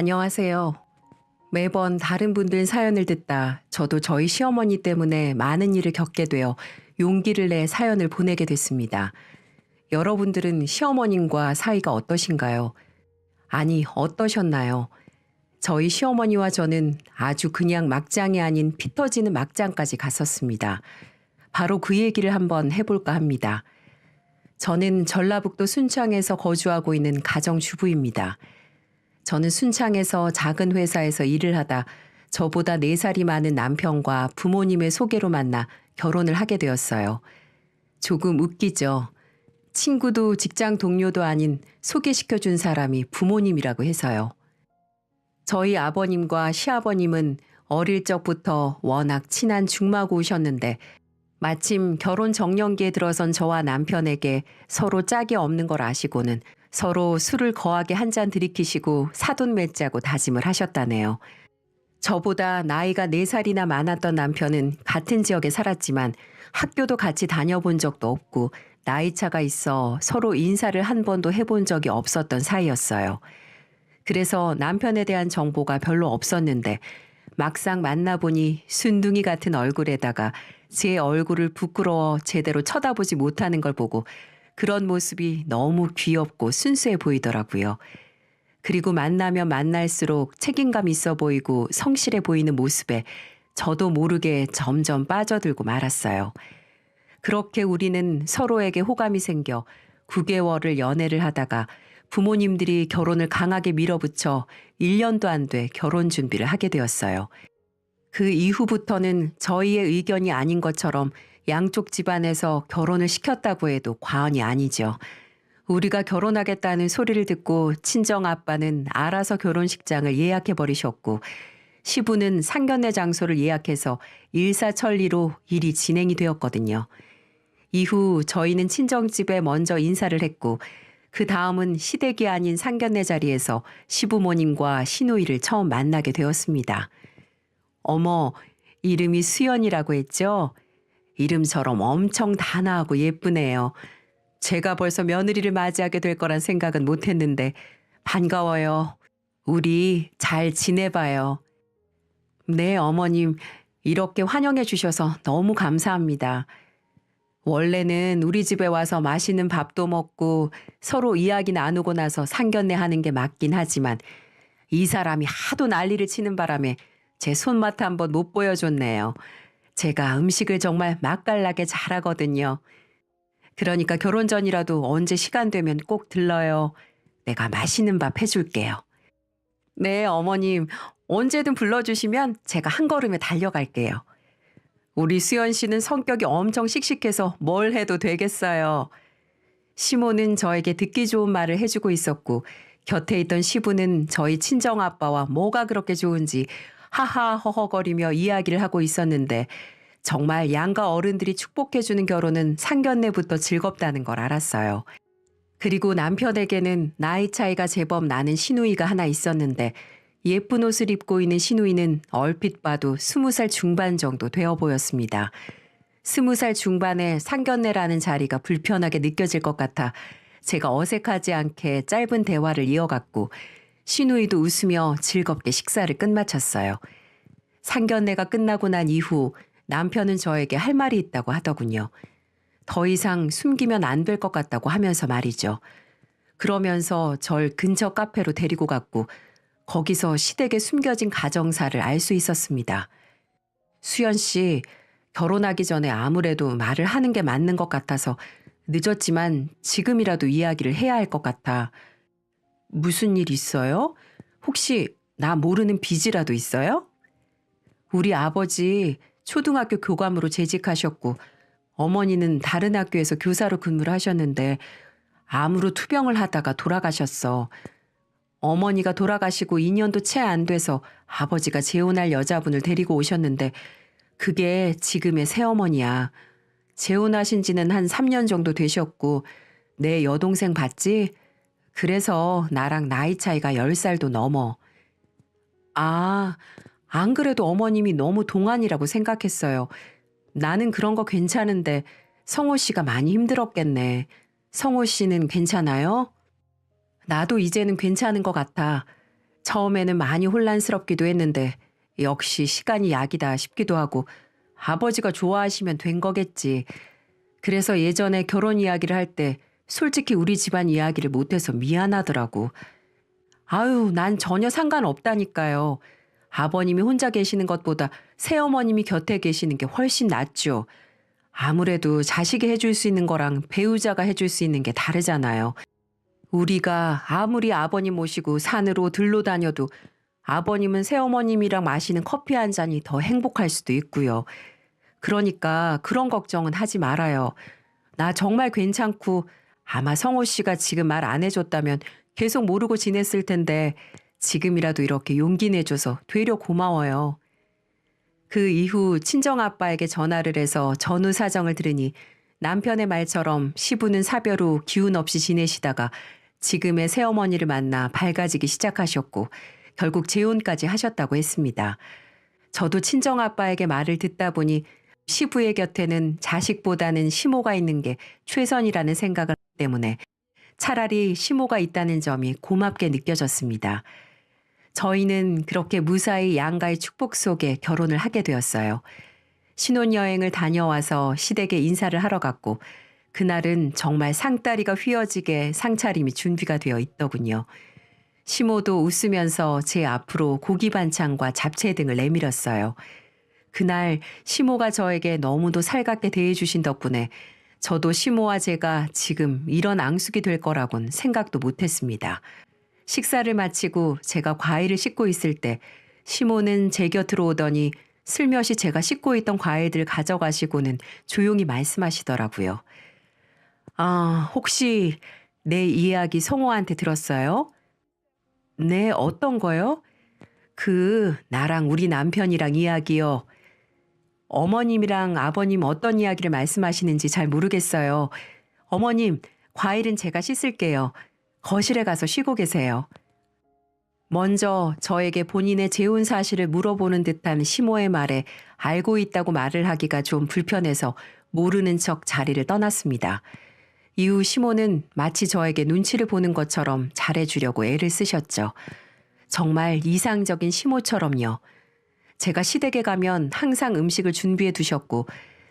안녕하세요. 매번 다른 분들 사연을 듣다 저도 저희 시어머니 때문에 많은 일을 겪게 되어 용기를 내 사연을 보내게 됐습니다. 여러분들은 시어머님과 사이가 어떠신가요? 아니, 어떠셨나요? 저희 시어머니와 저는 아주 그냥 막장이 아닌 피 터지는 막장까지 갔었습니다. 바로 그 얘기를 한번 해볼까 합니다. 저는 전라북도 순창에서 거주하고 있는 가정주부입니다. 저는 순창에서 작은 회사에서 일을 하다 저보다 4살이 많은 남편과 부모님의 소개로 만나 결혼을 하게 되었어요. 조금 웃기죠. 친구도 직장 동료도 아닌 소개시켜준 사람이 부모님이라고 해서요. 저희 아버님과 시아버님은 어릴 적부터 워낙 친한 중마고우셨는데 마침 결혼 정년기에 들어선 저와 남편에게 서로 짝이 없는 걸 아시고는 서로 술을 거하게 한 잔 들이키시고 사돈 맺자고 다짐을 하셨다네요. 저보다 나이가 4살이나 많았던 남편은 같은 지역에 살았지만 학교도 같이 다녀본 적도 없고 나이 차가 있어 서로 인사를 한 번도 해본 적이 없었던 사이였어요. 그래서 남편에 대한 정보가 별로 없었는데 막상 만나보니 순둥이 같은 얼굴에다가 제 얼굴을 부끄러워 제대로 쳐다보지 못하는 걸 보고 그런 모습이 너무 귀엽고 순수해 보이더라고요. 그리고 만나면 만날수록 책임감 있어 보이고 성실해 보이는 모습에 저도 모르게 점점 빠져들고 말았어요. 그렇게 우리는 서로에게 호감이 생겨 9개월을 연애를 하다가 부모님들이 결혼을 강하게 밀어붙여 1년도 안 돼 결혼 준비를 하게 되었어요. 그 이후부터는 저희의 의견이 아닌 것처럼 양쪽 집안에서 결혼을 시켰다고 해도 과언이 아니죠. 우리가 결혼하겠다는 소리를 듣고 친정 아빠는 알아서 결혼식장을 예약해 버리셨고 시부는 상견례 장소를 예약해서 일사천리로 일이 진행이 되었거든요. 이후 저희는 친정집에 먼저 인사를 했고 그 다음은 시댁이 아닌 상견례 자리에서 시부모님과 시누이를 처음 만나게 되었습니다. 어머, 이름이 수연이라고 했죠? 이름처럼 엄청 단아하고 예쁘네요. 제가 벌써 며느리를 맞이하게 될 거란 생각은 못했는데 반가워요. 우리 잘 지내봐요. 네, 어머님. 이렇게 환영해 주셔서 너무 감사합니다. 원래는 우리 집에 와서 맛있는 밥도 먹고 서로 이야기 나누고 나서 상견례 하는 게 맞긴 하지만 이 사람이 하도 난리를 치는 바람에 제 손맛 한번 못 보여줬네요. 제가 음식을 정말 맛깔나게 잘하거든요. 그러니까 결혼 전이라도 언제 시간 되면 꼭 들러요. 내가 맛있는 밥 해줄게요. 네, 어머님. 언제든 불러주시면 제가 한 걸음에 달려갈게요. 우리 수연 씨는 성격이 엄청 씩씩해서 뭘 해도 되겠어요. 시모는 저에게 듣기 좋은 말을 해주고 있었고 곁에 있던 시부는 저희 친정아빠와 뭐가 그렇게 좋은지 하하 허허거리며 이야기를 하고 있었는데 정말 양가 어른들이 축복해주는 결혼은 상견례부터 즐겁다는 걸 알았어요. 그리고 남편에게는 나이 차이가 제법 나는 시누이가 하나 있었는데 예쁜 옷을 입고 있는 시누이는 얼핏 봐도 20살 중반 정도 되어 보였습니다. 20살 중반에 상견례라는 자리가 불편하게 느껴질 것 같아 제가 어색하지 않게 짧은 대화를 이어갔고 시누이도 웃으며 즐겁게 식사를 끝마쳤어요. 상견례가 끝나고 난 이후 남편은 저에게 할 말이 있다고 하더군요. 더 이상 숨기면 안 될 것 같다고 하면서 말이죠. 그러면서 절 근처 카페로 데리고 갔고 거기서 시댁에 숨겨진 가정사를 알 수 있었습니다. 수연 씨, 결혼하기 전에 아무래도 말을 하는 게 맞는 것 같아서 늦었지만 지금이라도 이야기를 해야 할 것 같아. 무슨 일 있어요? 혹시 나 모르는 빚이라도 있어요? 우리 아버지 초등학교 교감으로 재직하셨고 어머니는 다른 학교에서 교사로 근무를 하셨는데 암으로 투병을 하다가 돌아가셨어. 어머니가 돌아가시고 2년도 채 안 돼서 아버지가 재혼할 여자분을 데리고 오셨는데 그게 지금의 새어머니야. 재혼하신 지는 한 3년 정도 되셨고 내 여동생 봤지? 그래서 나랑 나이 차이가 10살도 넘어. 아, 안 그래도 어머님이 너무 동안이라고 생각했어요. 나는 그런 거 괜찮은데 성호 씨가 많이 힘들었겠네. 성호 씨는 괜찮아요? 나도 이제는 괜찮은 것 같아. 처음에는 많이 혼란스럽기도 했는데 역시 시간이 약이다 싶기도 하고 아버지가 좋아하시면 된 거겠지. 그래서 예전에 결혼 이야기를 할 때 솔직히 우리 집안 이야기를 못해서 미안하더라고. 아유, 난 전혀 상관없다니까요. 아버님이 혼자 계시는 것보다 새어머님이 곁에 계시는 게 훨씬 낫죠. 아무래도 자식이 해줄 수 있는 거랑 배우자가 해줄 수 있는 게 다르잖아요. 우리가 아무리 아버님 모시고 산으로 들로 다녀도 아버님은 새어머님이랑 마시는 커피 한 잔이 더 행복할 수도 있고요. 그러니까 그런 걱정은 하지 말아요. 나 정말 괜찮고 아마 성호 씨가 지금 말 안 해줬다면 계속 모르고 지냈을 텐데 지금이라도 이렇게 용기 내줘서 되려 고마워요. 그 이후 친정아빠에게 전화를 해서 전후 사정을 들으니 남편의 말처럼 시부는 사별 후 기운 없이 지내시다가 지금의 새어머니를 만나 밝아지기 시작하셨고 결국 재혼까지 하셨다고 했습니다. 저도 친정아빠에게 말을 듣다 보니 시부의 곁에는 자식보다는 시모가 있는 게 최선이라는 생각을 하기 때문에 차라리 시모가 있다는 점이 고맙게 느껴졌습니다. 저희는 그렇게 무사히 양가의 축복 속에 결혼을 하게 되었어요. 신혼여행을 다녀와서 시댁에 인사를 하러 갔고 그날은 정말 상다리가 휘어지게 상차림이 준비가 되어 있더군요. 시모도 웃으면서 제 앞으로 고기 반찬과 잡채 등을 내밀었어요. 그날 시모가 저에게 너무도 살갑게 대해주신 덕분에 저도 시모와 제가 지금 이런 앙숙이 될 거라곤 생각도 못했습니다. 식사를 마치고 제가 과일을 씻고 있을 때 시모는 제 곁으로 오더니 슬며시 제가 씻고 있던 과일들 가져가시고는 조용히 말씀하시더라고요. 아, 혹시 내 이야기 성호한테 들었어요? 네, 어떤 거요? 나랑 우리 남편이랑 이야기요. 어머님이랑 아버님 어떤 이야기를 말씀하시는지 잘 모르겠어요. 어머님, 과일은 제가 씻을게요. 거실에 가서 쉬고 계세요. 먼저 저에게 본인의 재혼 사실을 물어보는 듯한 시모의 말에 알고 있다고 말을 하기가 좀 불편해서 모르는 척 자리를 떠났습니다. 이후 시모는 마치 저에게 눈치를 보는 것처럼 잘해주려고 애를 쓰셨죠. 정말 이상적인 시모처럼요. 제가 시댁에 가면 항상 음식을 준비해 두셨고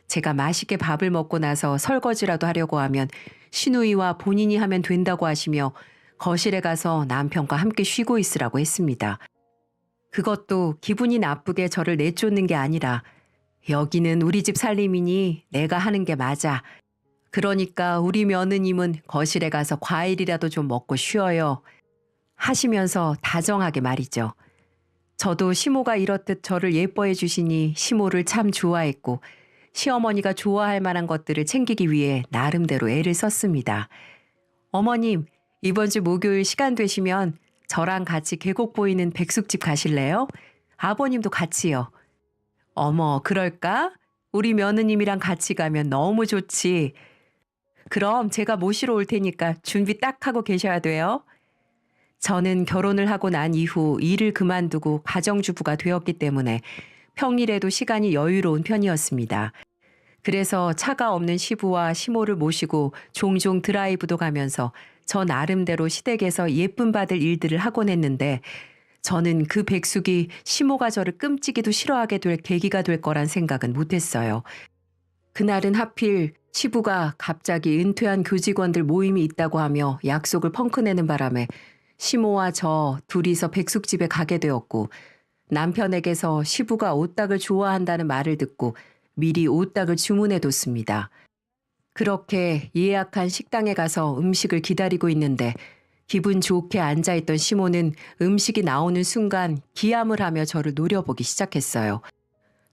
제가 맛있게 밥을 먹고 나서 설거지라도 하려고 하면 시누이와 본인이 하면 된다고 하시며 거실에 가서 남편과 함께 쉬고 있으라고 했습니다. 그것도 기분이 나쁘게 저를 내쫓는 게 아니라 여기는 우리 집 살림이니 내가 하는 게 맞아. 그러니까 우리 며느님은 거실에 가서 과일이라도 좀 먹고 쉬어요. 하시면서 다정하게 말이죠. 저도 시모가 이렇듯 저를 예뻐해 주시니 시모를 참 좋아했고 시어머니가 좋아할 만한 것들을 챙기기 위해 나름대로 애를 썼습니다. 어머님, 이번 주 목요일 시간 되시면 저랑 같이 계곡 보이는 백숙집 가실래요? 아버님도 같이요. 어머, 그럴까? 우리 며느님이랑 같이 가면 너무 좋지. 그럼 제가 모시러 올 테니까 준비 딱 하고 계셔야 돼요. 저는 결혼을 하고 난 이후 일을 그만두고 가정주부가 되었기 때문에 평일에도 시간이 여유로운 편이었습니다. 그래서 차가 없는 시부와 시모를 모시고 종종 드라이브도 가면서 저 나름대로 시댁에서 예쁨 받을 일들을 하곤 했는데 저는 그 백숙이 시모가 저를 끔찍이도 싫어하게 될 계기가 될 거란 생각은 못했어요. 그날은 하필 시부가 갑자기 은퇴한 교직원들 모임이 있다고 하며 약속을 펑크내는 바람에 시모와 저 둘이서 백숙집에 가게 되었고 남편에게서 시부가 오딱을 좋아한다는 말을 듣고 미리 오딱을 주문해뒀습니다. 그렇게 예약한 식당에 가서 음식을 기다리고 있는데 기분 좋게 앉아있던 시모는 음식이 나오는 순간 기함을 하며 저를 노려보기 시작했어요.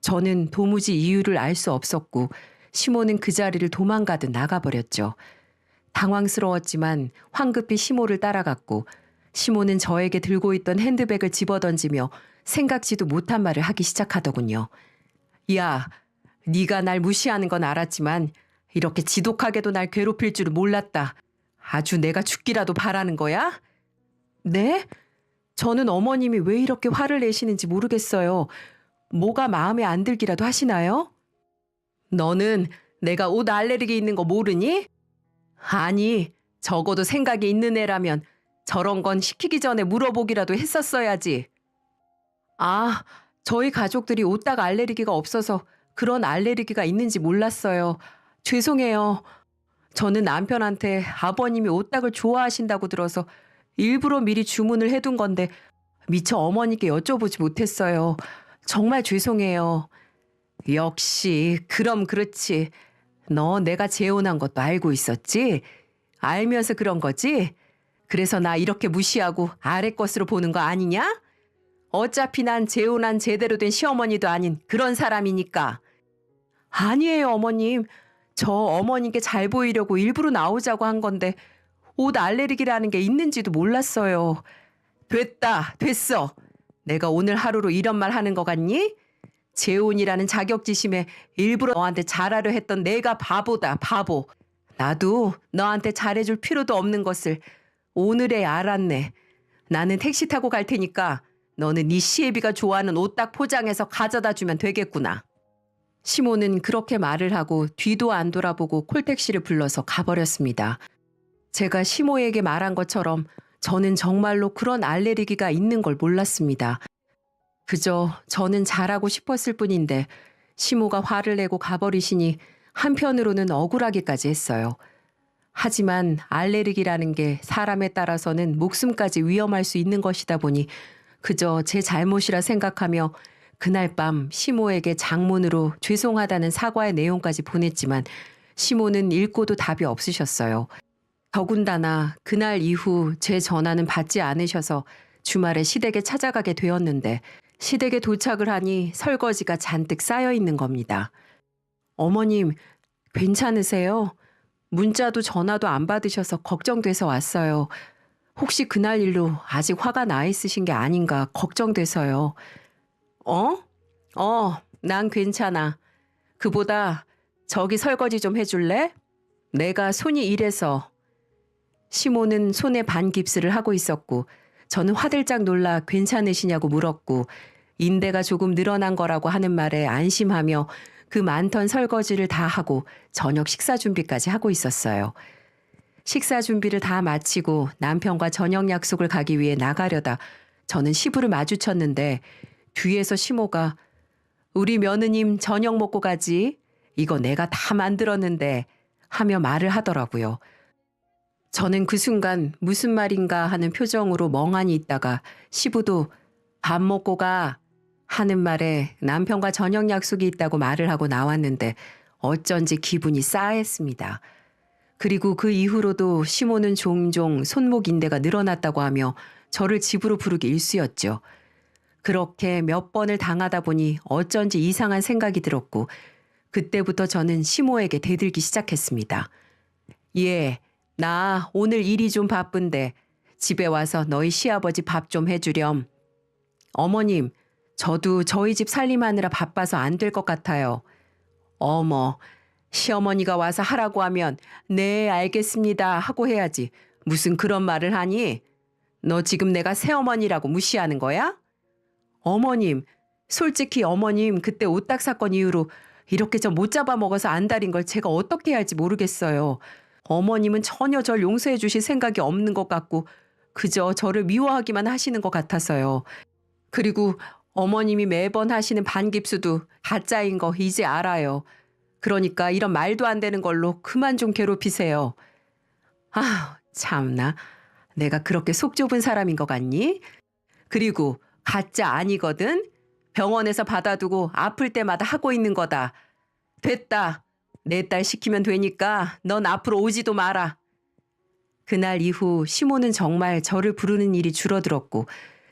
저는 도무지 이유를 알 수 없었고 시모는 그 자리를 도망가듯 나가버렸죠. 당황스러웠지만 황급히 시모를 따라갔고 시모는 저에게 들고 있던 핸드백을 집어던지며 생각지도 못한 말을 하기 시작하더군요. 야, 네가 날 무시하는 건 알았지만 이렇게 지독하게도 날 괴롭힐 줄은 몰랐다. 아주 내가 죽기라도 바라는 거야? 네? 저는 어머님이 왜 이렇게 화를 내시는지 모르겠어요. 뭐가 마음에 안 들기라도 하시나요? 너는 내가 옷 알레르기 있는 거 모르니? 아니, 적어도 생각이 있는 애라면 저런 건 시키기 전에 물어보기라도 했었어야지. 아, 저희 가족들이 오딱 알레르기가 없어서 그런 알레르기가 있는지 몰랐어요. 죄송해요. 저는 남편한테 아버님이 오딱을 좋아하신다고 들어서 일부러 미리 주문을 해둔 건데 미처 어머니께 여쭤보지 못했어요. 정말 죄송해요. 역시 그럼 그렇지. 너 내가 재혼한 것도 알고 있었지? 알면서 그런 거지? 그래서 나 이렇게 무시하고 아래 것으로 보는 거 아니냐? 어차피 난 재혼한 제대로 된 시어머니도 아닌 그런 사람이니까. 아니에요, 어머님. 저 어머니께 잘 보이려고 일부러 나오자고 한 건데 옷 알레르기라는 게 있는지도 몰랐어요. 됐다, 됐어. 내가 오늘 하루로 이런 말 하는 거 같니? 재혼이라는 자격지심에 일부러 너한테 잘하려 했던 내가 바보다, 바보. 나도 너한테 잘해줄 필요도 없는 것을 오늘에 알았네. 나는 택시 타고 갈 테니까 너는 네 시애비가 좋아하는 옷 딱 포장해서 가져다 주면 되겠구나. 시모는 그렇게 말을 하고 뒤도 안 돌아보고 콜택시를 불러서 가버렸습니다. 제가 시모에게 말한 것처럼 저는 정말로 그런 알레르기가 있는 걸 몰랐습니다. 그저 저는 잘하고 싶었을 뿐인데 시모가 화를 내고 가버리시니 한편으로는 억울하기까지 했어요. 하지만 알레르기라는 게 사람에 따라서는 목숨까지 위험할 수 있는 것이다 보니 그저 제 잘못이라 생각하며 그날 밤 시모에게 장문으로 죄송하다는 사과의 내용까지 보냈지만 시모는 읽고도 답이 없으셨어요. 더군다나 그날 이후 제 전화는 받지 않으셔서 주말에 시댁에 찾아가게 되었는데 시댁에 도착을 하니 설거지가 잔뜩 쌓여 있는 겁니다. 어머님, 괜찮으세요? 문자도 전화도 안 받으셔서 걱정돼서 왔어요. 혹시 그날 일로 아직 화가 나 있으신 게 아닌가 걱정돼서요. 난 괜찮아. 그보다 저기 설거지 좀 해줄래? 내가 손이 이래서. 시모는 손에 반깁스를 하고 있었고 저는 화들짝 놀라 괜찮으시냐고 물었고 인대가 조금 늘어난 거라고 하는 말에 안심하며 그 많던 설거지를 다 하고 저녁 식사 준비까지 하고 있었어요. 식사 준비를 다 마치고 남편과 저녁 약속을 가기 위해 나가려다 저는 시부를 마주쳤는데 뒤에서 시모가 우리 며느님 저녁 먹고 가지. 이거 내가 다 만들었는데 하며 말을 하더라고요. 저는 그 순간 무슨 말인가 하는 표정으로 멍하니 있다가 시부도 밥 먹고 가 하는 말에 남편과 저녁 약속이 있다고 말을 하고 나왔는데 어쩐지 기분이 싸했습니다. 그리고 그 이후로도 시모는 종종 손목 인대가 늘어났다고 하며 저를 집으로 부르기 일쑤였죠. 그렇게 몇 번을 당하다 보니 어쩐지 이상한 생각이 들었고 그때부터 저는 시모에게 대들기 시작했습니다. 예, 나 오늘 일이 좀 바쁜데 집에 와서 너희 시아버지 밥 좀 해주렴. 어머님, 저도 저희 집 살림하느라 바빠서 안 될 것 같아요. 어머, 시어머니가 와서 하라고 하면 네, 알겠습니다 하고 해야지. 무슨 그런 말을 하니? 너 지금 내가 새어머니라고 무시하는 거야? 어머님, 솔직히 어머님 그때 오딱 사건 이후로 이렇게 저 못 잡아먹어서 안달인 걸 제가 어떻게 해야 할지 모르겠어요. 어머님은 전혀 절 용서해 주실 생각이 없는 것 같고 그저 저를 미워하기만 하시는 것 같아서요. 그리고 어머님이 매번 하시는 반깁수도 가짜인 거 이제 알아요. 그러니까 이런 말도 안 되는 걸로 그만 좀 괴롭히세요. 아, 참나. 내가 그렇게 속 좁은 사람인 것 같니? 그리고 가짜 아니거든? 병원에서 받아두고 아플 때마다 하고 있는 거다. 됐다. 내 딸 시키면 되니까 넌 앞으로 오지도 마라. 그날 이후 시모는 정말 저를 부르는 일이 줄어들었고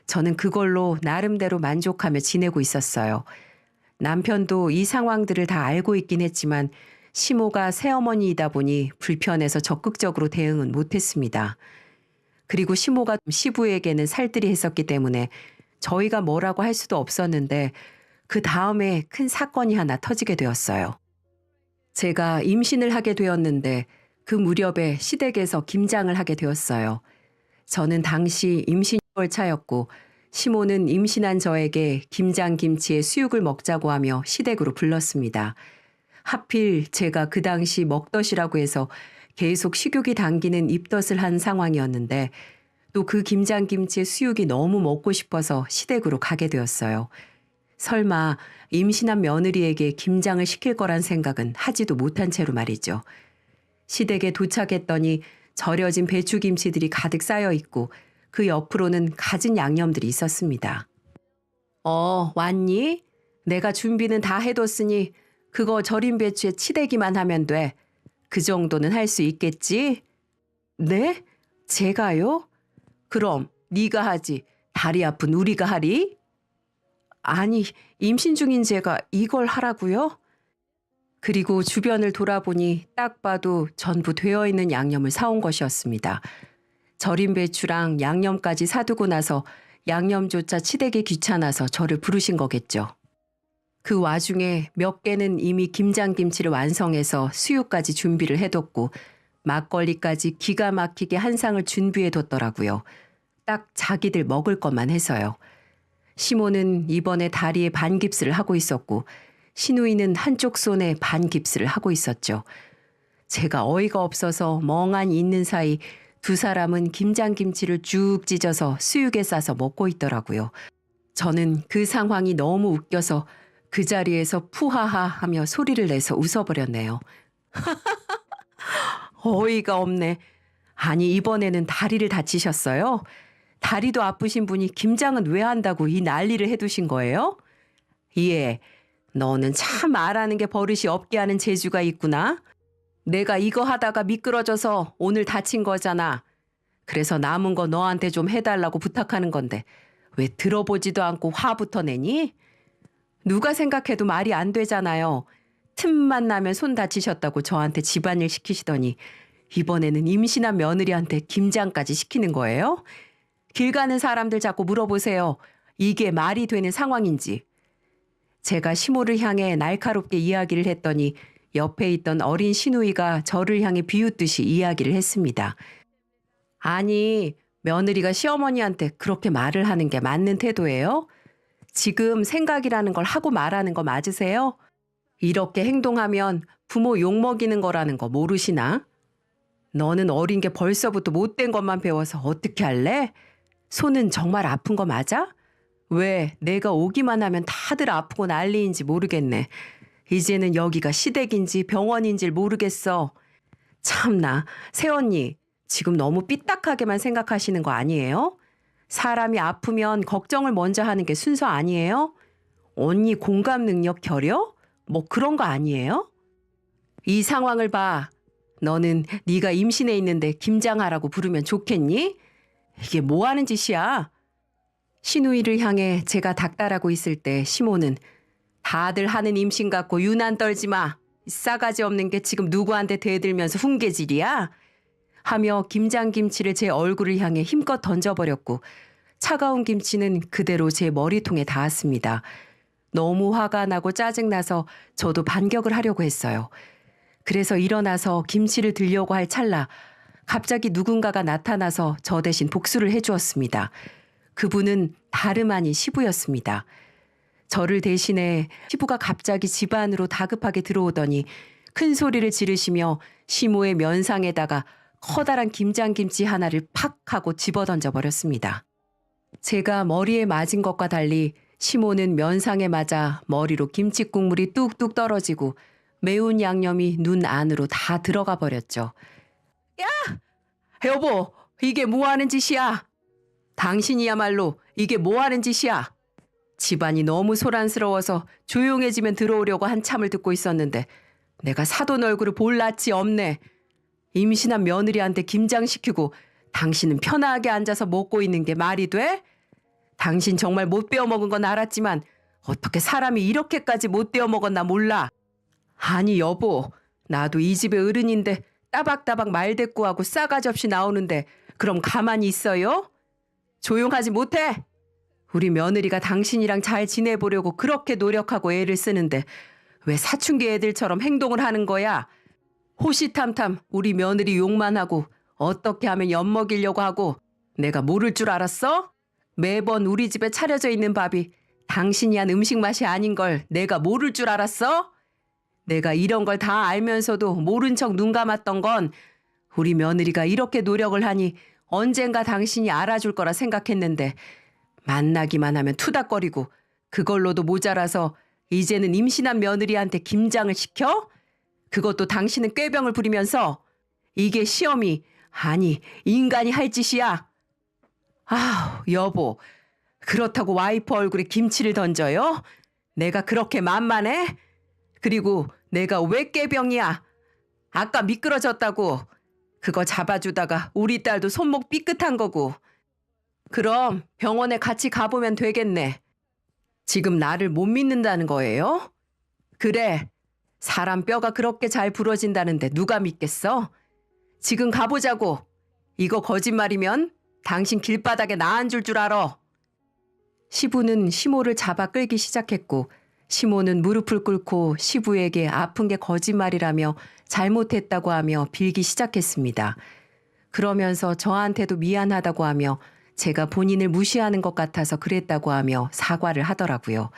저는 그걸로 나름대로 만족하며 지내고 있었어요. 남편도 이 상황들을 다 알고 있긴 했지만 시모가 새어머니이다 보니 불편해서 적극적으로 대응은 못했습니다. 그리고 시모가 시부에게는 살뜰히 했었기 때문에 저희가 뭐라고 할 수도 없었는데 그 다음에 큰 사건이 하나 터지게 되었어요. 제가 임신을 하게 되었는데 그 무렵에 시댁에서 김장을 하게 되었어요. 저는 당시 임신 6개월 차였고 시모는 임신한 저에게 김장 김치에 수육을 먹자고 하며 시댁으로 불렀습니다. 하필 제가 그 당시 먹덧이라고 해서 계속 식욕이 당기는 입덧을 한 상황이었는데 또 그 김장김치의 수육이 너무 먹고 싶어서 시댁으로 가게 되었어요. 설마 임신한 며느리에게 김장을 시킬 거란 생각은 하지도 못한 채로 말이죠. 시댁에 도착했더니 절여진 배추김치들이 가득 쌓여 있고 그 옆으로는 갖은 양념들이 있었습니다. 왔니? 내가 준비는 다 해뒀으니 그거 절인 배추에 치대기만 하면 돼. 그 정도는 할 수 있겠지? 네? 제가요? 그럼 네가 하지. 다리 아픈 우리가 하리? 아니, 임신 중인 제가 이걸 하라고요? 그리고 주변을 돌아보니 딱 봐도 전부 되어 있는 양념을 사온 것이었습니다. 절인 배추랑 양념까지 사두고 나서 양념조차 치대기 귀찮아서 저를 부르신 거겠죠. 그 와중에 몇 개는 이미 김장김치를 완성해서 수육까지 준비를 해뒀고 막걸리까지 기가 막히게 한 상을 준비해뒀더라고요. 딱 자기들 먹을 것만 해서요. 시모는 이번에 다리에 반깁스를 하고 있었고 시누이는 한쪽 손에 반깁스를 하고 있었죠. 제가 어이가 없어서 멍하니 있는 사이 두 사람은 김장김치를 쭉 찢어서 수육에 싸서 먹고 있더라고요. 저는 그 상황이 너무 웃겨서 그 자리에서 푸하하 하며 소리를 내서 웃어버렸네요. 어이가 없네. 아니 이번에는 다리를 다치셨어요? 다리도 아프신 분이 김장은 왜 한다고 이 난리를 해두신 거예요? 예, 너는 참 말하는 게 버릇이 없게 하는 재주가 있구나. 내가 이거 하다가 미끄러져서 오늘 다친 거잖아. 그래서 남은 거 너한테 좀 해달라고 부탁하는 건데 왜 들어보지도 않고 화부터 내니? 누가 생각해도 말이 안 되잖아요. 틈만 나면 손 다치셨다고 저한테 집안일 시키시더니 이번에는 임신한 며느리한테 김장까지 시키는 거예요? 길 가는 사람들 자꾸 물어보세요. 이게 말이 되는 상황인지. 제가 시모를 향해 날카롭게 이야기를 했더니 옆에 있던 어린 시누이가 저를 향해 비웃듯이 이야기를 했습니다. 아니, 며느리가 시어머니한테 그렇게 말을 하는 게 맞는 태도예요? 지금 생각이라는 걸 하고 말하는 거 맞으세요? 이렇게 행동하면 부모 욕먹이는 거라는 거 모르시나? 너는 어린 게 벌써부터 못된 것만 배워서 어떻게 할래? 손은 정말 아픈 거 맞아? 왜 내가 오기만 하면 다들 아프고 난리인지 모르겠네. 이제는 여기가 시댁인지 병원인지 모르겠어. 참나, 새언니 지금 너무 삐딱하게만 생각하시는 거 아니에요? 사람이 아프면 걱정을 먼저 하는 게 순서 아니에요? 언니 공감 능력 결여? 뭐 그런 거 아니에요? 이 상황을 봐. 너는 네가 임신해 있는데 김장하라고 부르면 좋겠니? 이게 뭐 하는 짓이야? 시누이를 향해 제가 닥달하고 있을 때 시모는 다들 하는 임신 갖고 유난 떨지 마. 싸가지 없는 게 지금 누구한테 대들면서 훈계질이야? 하며 김장김치를 제 얼굴을 향해 힘껏 던져버렸고 차가운 김치는 그대로 제 머리통에 닿았습니다. 너무 화가 나고 짜증나서 저도 반격을 하려고 했어요. 그래서 일어나서 김치를 들려고 할 찰나 갑자기 누군가가 나타나서 저 대신 복수를 해주었습니다. 그분은 다름 아닌 시부였습니다. 저를 대신해 시부가 갑자기 집 안으로 다급하게 들어오더니 큰 소리를 지르시며 시모의 면상에다가 커다란 김장김치 하나를 팍 하고 집어던져 버렸습니다. 제가 머리에 맞은 것과 달리 시모는 면상에 맞아 머리로 김치 국물이 뚝뚝 떨어지고 매운 양념이 눈 안으로 다 들어가 버렸죠. 야! 여보, 이게 뭐 하는 짓이야? 당신이야말로 이게 뭐 하는 짓이야? 집안이 너무 소란스러워서 조용해지면 들어오려고 한참을 듣고 있었는데 내가 사돈 얼굴을 볼 낯이 없네. 임신한 며느리한테 김장시키고 당신은 편하게 앉아서 먹고 있는 게 말이 돼? 당신 정말 못 배워먹은 건 알았지만 어떻게 사람이 이렇게까지 못 배워먹었나 몰라. 아니 여보, 나도 이 집의 어른인데 따박따박 말대꾸하고 싸가지 없이 나오는데 그럼 가만히 있어요? 조용하지 못해? 우리 며느리가 당신이랑 잘 지내보려고 그렇게 노력하고 애를 쓰는데 왜 사춘기 애들처럼 행동을 하는 거야? 호시탐탐 우리 며느리 욕만 하고 어떻게 하면 엿먹이려고 하고 내가 모를 줄 알았어? 매번 우리 집에 차려져 있는 밥이 당신이 한 음식 맛이 아닌 걸 내가 모를 줄 알았어? 내가 이런 걸 다 알면서도 모른 척 눈 감았던 건 우리 며느리가 이렇게 노력을 하니 언젠가 당신이 알아줄 거라 생각했는데 만나기만 하면 투닥거리고 그걸로도 모자라서 이제는 임신한 며느리한테 김장을 시켜? 그것도 당신은 꾀병을 부리면서 이게 시험이 아니 인간이 할 짓이야. 아우 여보 그렇다고 와이프 얼굴에 김치를 던져요? 내가 그렇게 만만해? 그리고 내가 왜 꾀병이야? 아까 미끄러졌다고. 그거 잡아주다가 우리 딸도 손목 삐끗한 거고. 그럼 병원에 같이 가보면 되겠네. 지금 나를 못 믿는다는 거예요? 그래. 사람 뼈가 그렇게 잘 부러진다는데 누가 믿겠어? 지금 가보자고. 이거 거짓말이면 당신 길바닥에 나 앉을 줄 알아. 시부는 시모를 잡아 끌기 시작했고 시모는 무릎을 꿇고 시부에게 아픈 게 거짓말이라며 잘못했다고 하며 빌기 시작했습니다. 그러면서 저한테도 미안하다고 하며 제가 본인을 무시하는 것 같아서 그랬다고 하며 사과를 하더라고요.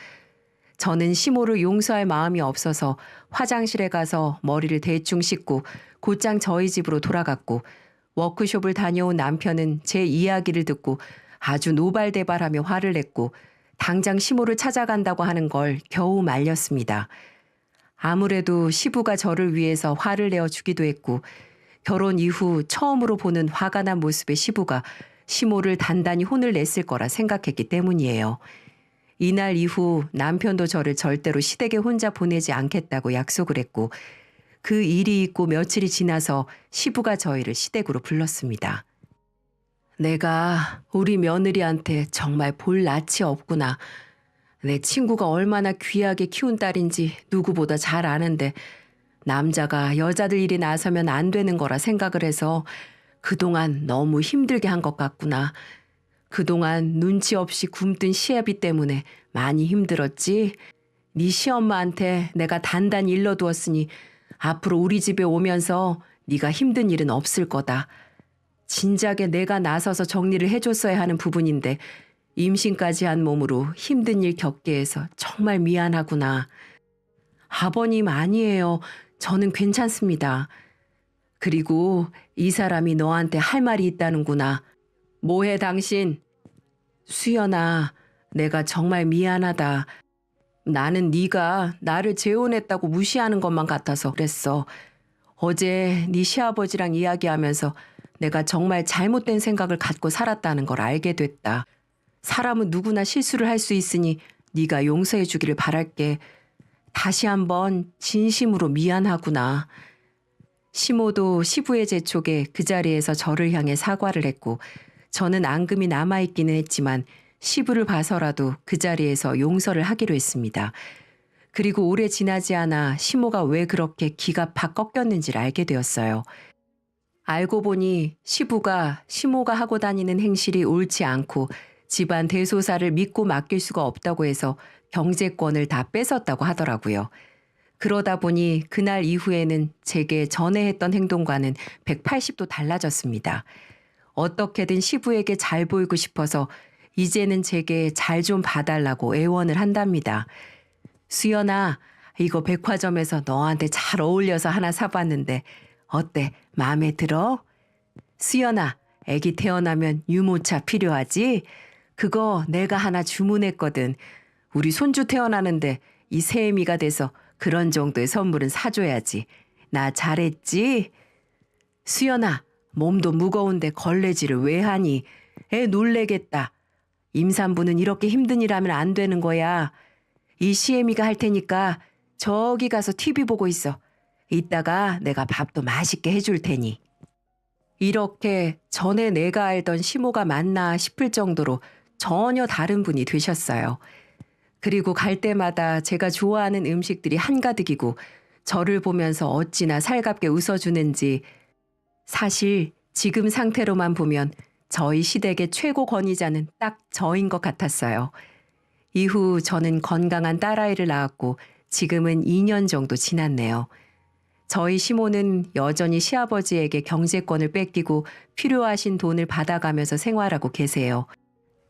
저는 시모를 용서할 마음이 없어서 화장실에 가서 머리를 대충 씻고 곧장 저희 집으로 돌아갔고 워크숍을 다녀온 남편은 제 이야기를 듣고 아주 노발대발하며 화를 냈고 당장 시모를 찾아간다고 하는 걸 겨우 말렸습니다. 아무래도 시부가 저를 위해서 화를 내어주기도 했고 결혼 이후 처음으로 보는 화가 난 모습의 시부가 시모를 단단히 혼을 냈을 거라 생각했기 때문이에요. 이날 이후 남편도 저를 절대로 시댁에 혼자 보내지 않겠다고 약속을 했고 그 일이 있고 며칠이 지나서 시부가 저희를 시댁으로 불렀습니다. 내가 우리 며느리한테 정말 볼 낯이 없구나. 내 친구가 얼마나 귀하게 키운 딸인지 누구보다 잘 아는데 남자가 여자들 일에 나서면 안 되는 거라 생각을 해서 그동안 너무 힘들게 한 것 같구나. 그동안 눈치 없이 굶뜬 시애비 때문에 많이 힘들었지. 네 시엄마한테 내가 단단히 일러두었으니 앞으로 우리 집에 오면서 네가 힘든 일은 없을 거다. 진작에 내가 나서서 정리를 해줬어야 하는 부분인데 임신까지 한 몸으로 힘든 일 겪게 해서 정말 미안하구나. 아버님 아니에요. 저는 괜찮습니다. 그리고 이 사람이 너한테 할 말이 있다는구나. 뭐해 당신? 수연아, 내가 정말 미안하다. 나는 네가 나를 재혼했다고 무시하는 것만 같아서 그랬어. 어제 네 시아버지랑 이야기하면서 내가 정말 잘못된 생각을 갖고 살았다는 걸 알게 됐다. 사람은 누구나 실수를 할 수 있으니 네가 용서해 주기를 바랄게. 다시 한번 진심으로 미안하구나. 시모도 시부의 재촉에 그 자리에서 저를 향해 사과를 했고 저는 앙금이 남아있기는 했지만 시부를 봐서라도 그 자리에서 용서를 하기로 했습니다. 그리고 오래 지나지 않아 시모가 왜 그렇게 기가 팍 꺾였는지를 알게 되었어요. 알고 보니 시부가 시모가 하고 다니는 행실이 옳지 않고 집안 대소사를 믿고 맡길 수가 없다고 해서 경제권을 다 뺏었다고 하더라고요. 그러다 보니 그날 이후에는 제게 전에 했던 행동과는 180도 달라졌습니다. 어떻게든 시부에게 잘 보이고 싶어서 이제는 제게 잘 좀 봐달라고 애원을 한답니다. 수연아, 이거 백화점에서 너한테 잘 어울려서 하나 사봤는데 어때? 마음에 들어? 수연아, 애기 태어나면 유모차 필요하지? 그거 내가 하나 주문했거든. 우리 손주 태어나는데 이 새해미가 돼서 그런 정도의 선물은 사줘야지. 나 잘했지? 수연아, 몸도 무거운데 걸레질을 왜 하니? 애 놀래겠다. 임산부는 이렇게 힘든 일 하면 안 되는 거야. 이 시애미가 할 테니까 저기 가서 TV 보고 있어. 이따가 내가 밥도 맛있게 해줄 테니. 이렇게 전에 내가 알던 시모가 맞나 싶을 정도로 전혀 다른 분이 되셨어요. 그리고 갈 때마다 제가 좋아하는 음식들이 한가득이고 저를 보면서 어찌나 살갑게 웃어주는지 사실 지금 상태로만 보면 저희 시댁의 최고 권위자는 딱 저인 것 같았어요. 이후 저는 건강한 딸아이를 낳았고 지금은 2년 정도 지났네요. 저희 시모는 여전히 시아버지에게 경제권을 뺏기고 필요하신 돈을 받아가면서 생활하고 계세요.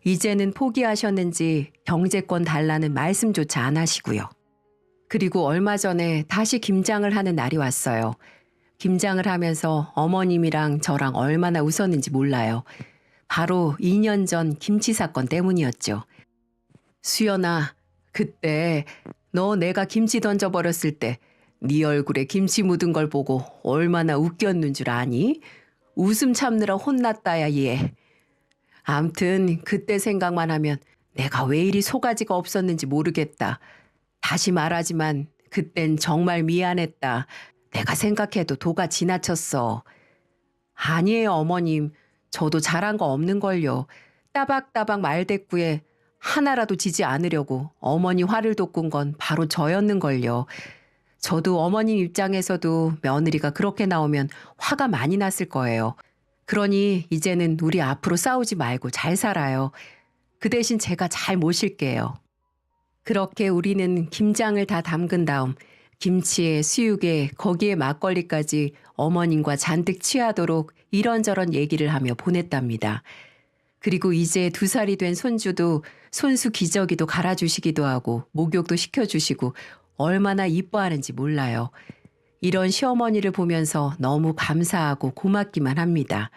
이제는 포기하셨는지 경제권 달라는 말씀조차 안 하시고요. 그리고 얼마 전에 다시 김장을 하는 날이 왔어요. 김장을 하면서 어머님이랑 저랑 얼마나 웃었는지 몰라요. 바로 2년 전 김치 사건 때문이었죠. 수연아, 그때 너 내가 김치 던져버렸을 때 네 얼굴에 김치 묻은 걸 보고 얼마나 웃겼는 줄 아니? 웃음 참느라 혼났다야 얘. 암튼 그때 생각만 하면 내가 왜 이리 속아지가 없었는지 모르겠다. 다시 말하지만 그땐 정말 미안했다. 내가 생각해도 도가 지나쳤어. 아니에요, 어머님. 저도 잘한 거 없는걸요. 따박따박 말대꾸에 하나라도 지지 않으려고 어머니 화를 돋군 건 바로 저였는걸요. 저도 어머님 입장에서도 며느리가 그렇게 나오면 화가 많이 났을 거예요. 그러니 이제는 우리 앞으로 싸우지 말고 잘 살아요. 그 대신 제가 잘 모실게요. 그렇게 우리는 김장을 다 담근 다음 김치에 수육에 거기에 막걸리까지 어머님과 잔뜩 취하도록 이런저런 얘기를 하며 보냈답니다. 그리고 이제 2살이 된 손주도 손수 기저귀도 갈아주시기도 하고 목욕도 시켜주시고 얼마나 이뻐하는지 몰라요. 이런 시어머니를 보면서 너무 감사하고 고맙기만 합니다.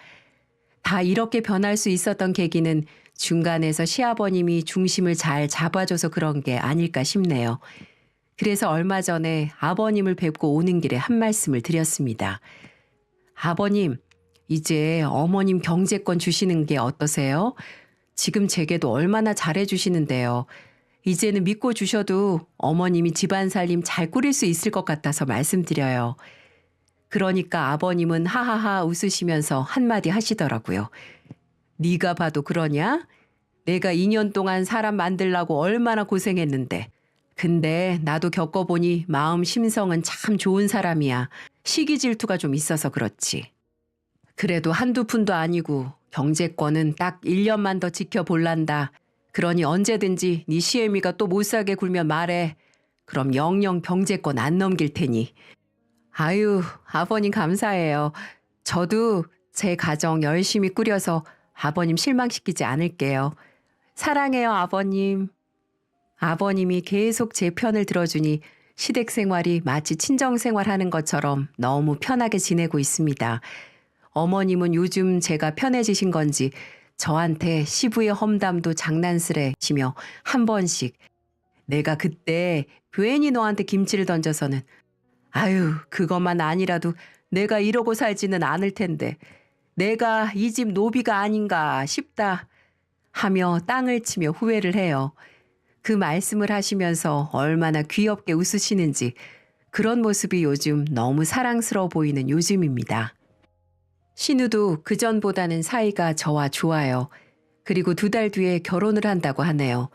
다 이렇게 변할 수 있었던 계기는 중간에서 시아버님이 중심을 잘 잡아줘서 그런 게 아닐까 싶네요. 그래서 얼마 전에 아버님을 뵙고 오는 길에 한 말씀을 드렸습니다. 아버님, 이제 어머님 경제권 주시는 게 어떠세요? 지금 제게도 얼마나 잘해주시는데요. 이제는 믿고 주셔도 어머님이 집안 살림 잘 꾸릴 수 있을 것 같아서 말씀드려요. 그러니까 아버님은 하하하 웃으시면서 한마디 하시더라고요. 네가 봐도 그러냐? 내가 2년 동안 사람 만들려고 얼마나 고생했는데. 근데 나도 겪어보니 마음 심성은 참 좋은 사람이야. 시기 질투가 좀 있어서 그렇지. 그래도 한두 푼도 아니고 경제권은 딱 1년만 더 지켜볼란다. 그러니 언제든지 네 시애미가 또 못살게 굴면 말해. 그럼 영영 경제권 안 넘길 테니. 아유, 아버님 감사해요. 저도 제 가정 열심히 꾸려서 아버님 실망시키지 않을게요. 사랑해요, 아버님. 아버님이 계속 제 편을 들어주니 시댁 생활이 마치 친정 생활하는 것처럼 너무 편하게 지내고 있습니다. 어머님은 요즘 제가 편해지신 건지 저한테 시부의 험담도 장난스레 치며 한 번씩 내가 그때 괜히 너한테 김치를 던져서는 아유 그것만 아니라도 내가 이러고 살지는 않을 텐데 내가 이 집 노비가 아닌가 싶다 하며 땅을 치며 후회를 해요. 그 말씀을 하시면서 얼마나 귀엽게 웃으시는지 그런 모습이 요즘 너무 사랑스러워 보이는 요즘입니다. 신우도 그전보다는 사이가 저와 좋아요. 그리고 2달 뒤에 결혼을 한다고 하네요.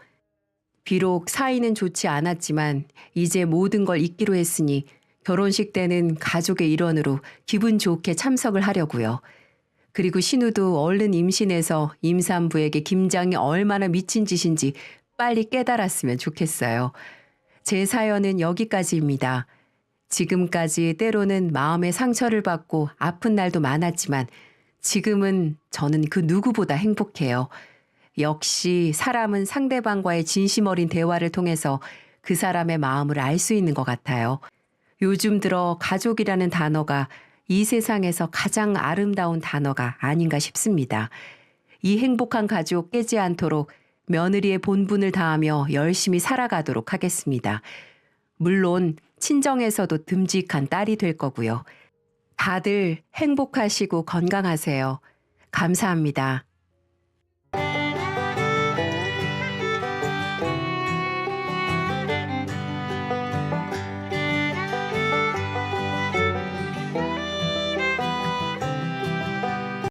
비록 사이는 좋지 않았지만 이제 모든 걸 잊기로 했으니 결혼식 때는 가족의 일원으로 기분 좋게 참석을 하려고요. 그리고 신우도 얼른 임신해서 임산부에게 김장이 얼마나 미친 짓인지 빨리 깨달았으면 좋겠어요. 제 사연은 여기까지입니다. 지금까지 때로는 마음의 상처를 받고 아픈 날도 많았지만 지금은 저는 그 누구보다 행복해요. 역시 사람은 상대방과의 진심 어린 대화를 통해서 그 사람의 마음을 알 수 있는 것 같아요. 요즘 들어 가족이라는 단어가 이 세상에서 가장 아름다운 단어가 아닌가 싶습니다. 이 행복한 가족 깨지 않도록 며느리의 본분을 다하며 열심히 살아가도록 하겠습니다. 물론 친정에서도 듬직한 딸이 될 거고요. 다들 행복하시고 건강하세요. 감사합니다.